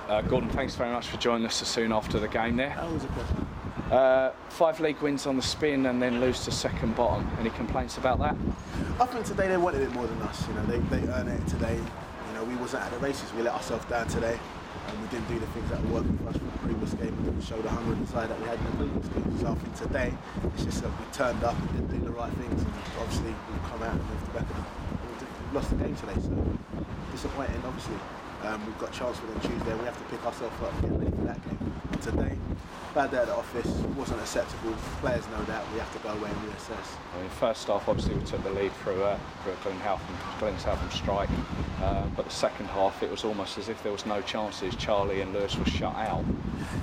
Gordon, thanks very much for joining us so soon after the game there. That was a pleasure. 5 league wins on the spin and then lose to second bottom. Any complaints about that? I think today they wanted it more than us. They earned it today. We wasn't at the races. We let ourselves down today, and we didn't do the things that were working for us from the previous game. We didn't show the hunger and desire that we had in the previous game. So I think today it's just that we turned up and didn't do the right things, and obviously we've come out and moved the back of we've lost the game today. So disappointing, obviously. We've got Chelmsford on Tuesday. We have to pick ourselves up and get ready for that game. And today, bad day at the office, wasn't acceptable. Players know that. We have to go away and reassess. First half, obviously, we took the lead through a Glen strike. But the second half, it was almost as if there was no chances. Charlie and Lewes were shut out.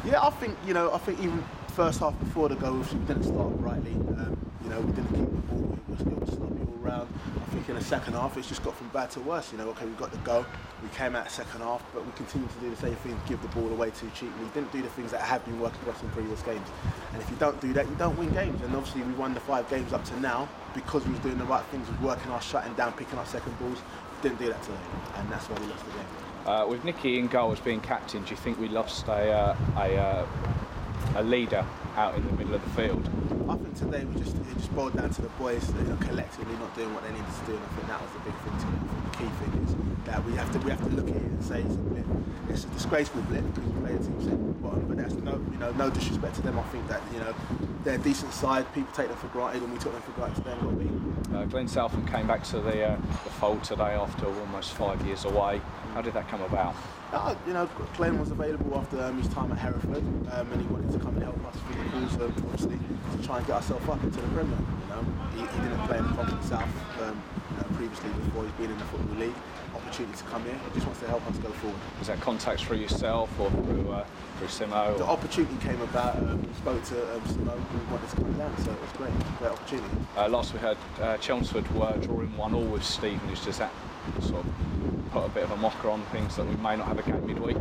Yeah, I think even first half before the goal, we didn't start rightly. We didn't keep the ball. It was sloppy all round. I think in the second half, it's just got from bad to worse. Okay, we got the goal. We came out second half, but we continued to do the same thing, give the ball away too cheaply. Didn't do the things that have been working for us in previous games. And if you don't do that, you don't win games. And obviously, we won the 5 games up to now because we was doing the right things, we was working our shutting down, picking our second balls. Didn't do that today, and that's why we lost the game. With Nicky in goal as being captain, do you think we lost a leader out in the middle of the field? I think today it just boiled down to the boys collectively not doing what they needed to do, and I think that was the big thing today. I think the key thing is that we have to look at it and say it's a blip. It's a disgraceful blip because we play a team second bottom, but that's no disrespect to them. I think that they're a decent side. People take them for granted, and we took them for granted today and got beaten. Glen Southam came back to the fold today after almost 5 years away. How did that come about? Glenn was available after his time at Hereford, and he wanted to come and help us through the calls, obviously, to try and get ourselves up into the Premier. He didn't play in the Conference South previously before he's been in the Football League. Opportunity to come here. He just wants to help us go forward. Was that contacts through yourself or through Simo? The opportunity came about. We spoke to Simo who wanted to come down, so it was great opportunity. Last we heard Chelmsford were drawing 1-1 with Stevenage. Does that sort of put a bit of a mocker on things that we may not have a game midweek?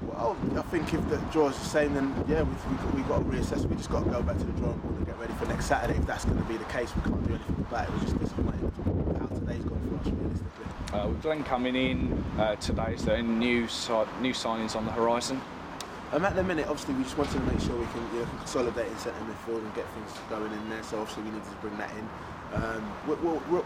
Well, I think if the draw is the same, then yeah, we've got to reassess. We just got to go back to the drawing board and get ready for next Saturday. If that's going to be the case, we can't do anything about it. We're just disappointed how today's gone for us, realistically. With Glenn coming in today, is there any new signings on the horizon? At the minute, obviously, we just wanted to make sure we can consolidate in centre midfield and get things going in there. So obviously, we needed to bring that in.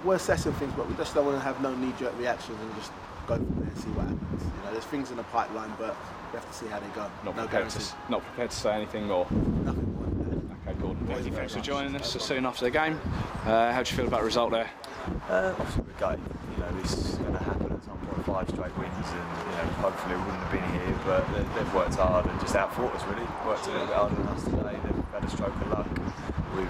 We're assessing things, but we just don't want to have no knee-jerk reactions and just go from there and see what happens. There's things in the pipeline, but we have to see how they go. Not prepared to say anything more. Nothing more than that. Okay, Gordon. Thanks for joining us so soon after the game. How do you feel about the result there? Obviously, we're gutted. This is going to happen at some point. 5 straight wins, and hopefully we wouldn't have been here. But they've worked hard and just outfought us. Really worked a little bit harder than us today. They've had a stroke of luck. We've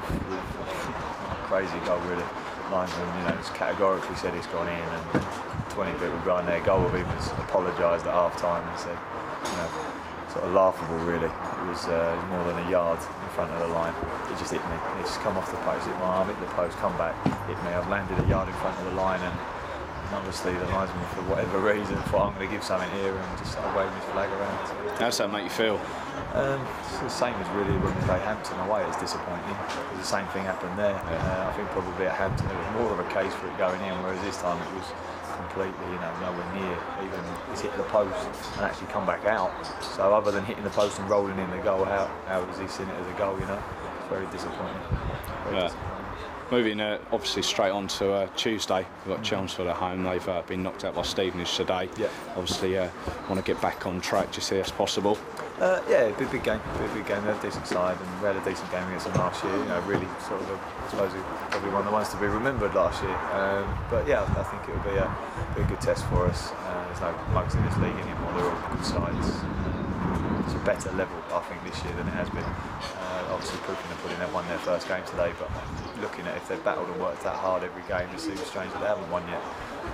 crazy goal really. Linesman, it's categorically said it's gone in, and 20 people behind their goal have even apologised at half time and said, sort of laughable really. It was more than a yard in front of the line. It just hit me. It just come off the post, hit my arm, hit the post, come back, hit me. I've landed a yard in front of the line, and obviously the linesman, for whatever reason, thought I'm going to give something here and just started waving his flag around. How does that make you feel? It's the same as really when we played Hampton away. It's disappointing because the same thing happened there. I think probably at Hampton it was more of a case for it going in, whereas this time it was completely nowhere near. Even it's hit the post and actually come back out. So other than hitting the post and rolling in the goal, how has he seen it as a goal? It's very disappointing. Moving obviously straight on to Tuesday, we've got Chelmsford at home. They've been knocked out by Stevenage today. Yeah. Obviously want to get back on track. Do you see that's possible? Yeah, big game. They're a decent side, and we had a decent game against them last year. Really sort of, I suppose, probably one of the ones to be remembered last year. But yeah, I think it will be a good test for us. There's no mugs in this league anymore. They're all good sides. It's a better level, I think, this year than it has been. Obviously, proof in the pudding, they've won their first game today, but looking at if they've battled and worked that hard every game, it seems strange that they haven't won yet.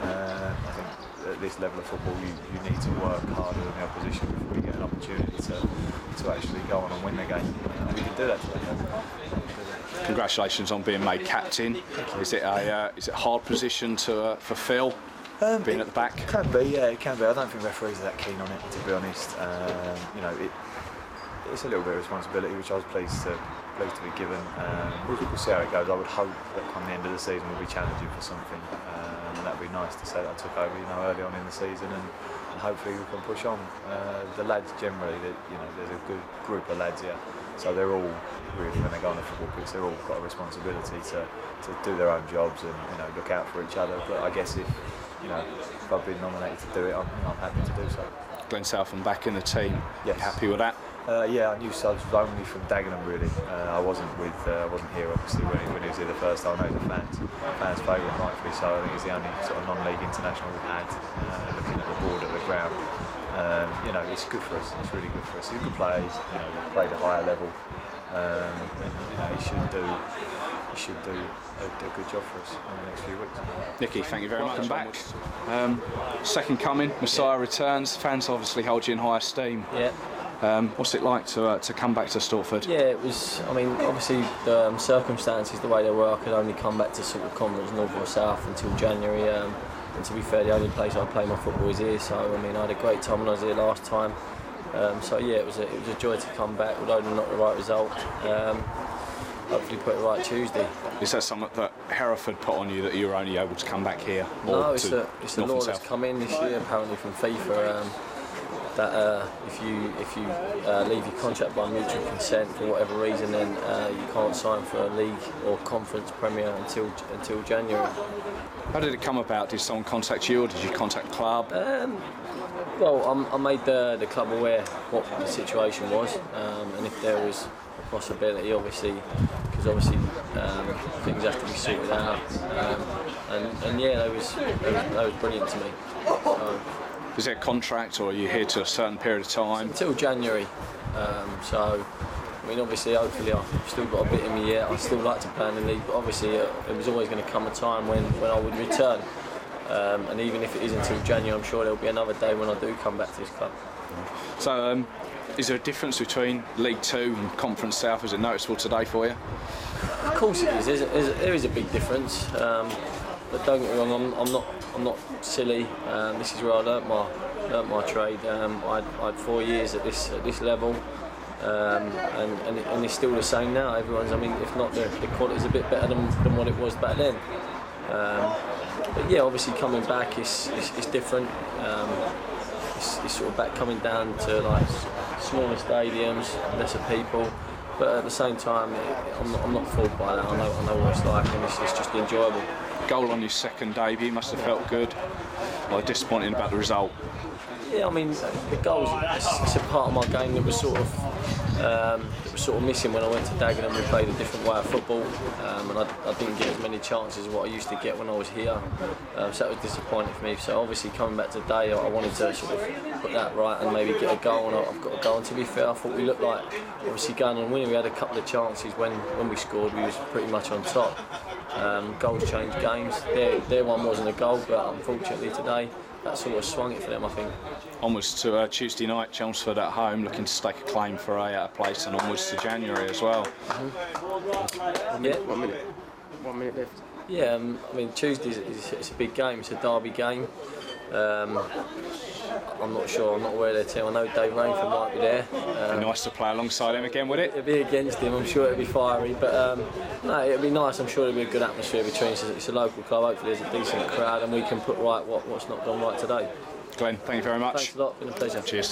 I think at this level of football, you need to work harder than the opposition before you get an opportunity to actually go on and win the game. We can do that today. Congratulations on being made captain. Is it a hard position to fulfil? Being at the back? Can be, yeah, it can be. I don't think referees are that keen on it, to be honest. it's a little bit of responsibility, which I was pleased to be given. We'll see how it goes. I would hope that come the end of the season we'll be challenging for something, and that'd be nice to say that I took over, early on in the season, and hopefully we can push on. The lads generally, there's a good group of lads here, so they're all really, when they go on the football pitch, they're all got a responsibility to do their own jobs and look out for each other. But I guess if I've been nominated to do it, I'm happy to do so. Glenn Southam back in the team. Yes. Happy with that? Yeah, I knew subs only from Dagenham really. I wasn't here obviously when he was here the first time. I know he's a fan's favourite, rightfully so. I think he's the only sort of non-league international we've had. Looking at the board at the ground, it's good for us. It's really good for us. He's a good player. He's played at a higher level, and he should do a good job for us in the next few weeks. Nicky, thank you very much. Welcome back. Second coming, Messiah returns. Fans obviously hold you in high esteem. Yeah. What's it like to come back to Stortford? Yeah, it was. I mean, obviously the circumstances, the way they were, I could only come back to sort of Conference North or South until January. And to be fair, the only place I play my football is here. So I mean, I had a great time when I was here last time. So yeah, it was a joy to come back, although not the right result. Hopefully put it right Tuesday. Is that something that Hereford put on you, that you were only able to come back here? No, it's a law that's come in this year apparently from FIFA, that if you leave your contract by mutual consent for whatever reason, then you can't sign for a league or conference premier until January. How did it come about? Did someone contact you, or did you contact the club? Well, I made the club aware what the situation was, and if there was a possibility, obviously, because obviously things have to be sorted out, and yeah, that was brilliant to me. Is it a contract, or are you here to a certain period of time? Until January. So, I mean, obviously, hopefully, I've still got a bit in me yet. I still like to play in the league, but obviously, it was always going to come a time when I would return. And even if it is until January, I'm sure there'll be another day when I do come back to this club. So, is there a difference between League Two and Conference South? Is it noticeable today for you? Of course it is. There is a big difference. But don't get me wrong, I'm not silly. This is where I learnt my trade. I had 4 years at this level, and it's still the same now. Everyone's, I mean, if not the quality's a bit better than what it was back then. But yeah, obviously coming back is different. It's sort of back coming down to like smaller stadiums, lesser people. But at the same time, I'm not fooled by that. I know what it's like, and it's just enjoyable. Goal on your second debut must have felt good. Well, disappointing about the result. Yeah, I mean, the goals, it's a part of my game that was sort of missing when I went to Dagenham. We played a different way of football, and I didn't get as many chances as what I used to get when I was here. So that was disappointing for me. So obviously coming back today, I wanted to sort of put that right and maybe get a goal, and I've got a goal. And to be fair, I thought we looked like, obviously going on winning, we had a couple of chances when we scored, we was pretty much on top. Goals change games. Their one wasn't a goal, but unfortunately today, that sort of swung it for them, I think. Onwards to Tuesday night, Chelmsford at home, looking to stake a claim for a place, and onwards to January as well. Yeah. 1 minute left. Yeah, I mean, Tuesday's it's a big game. It's a derby game. I'm not sure. I'm not aware of their team. I know Dave Rainford might be there. Nice to play alongside him again, would it? It'd be against him. I'm sure it'd be fiery, but no, it'd be nice. I'm sure it'd be a good atmosphere between us. It's a local club. Hopefully, there's a decent crowd, and we can put right what's not gone right today. Glenn, thank you very much. Thanks a lot. Been a pleasure. Cheers.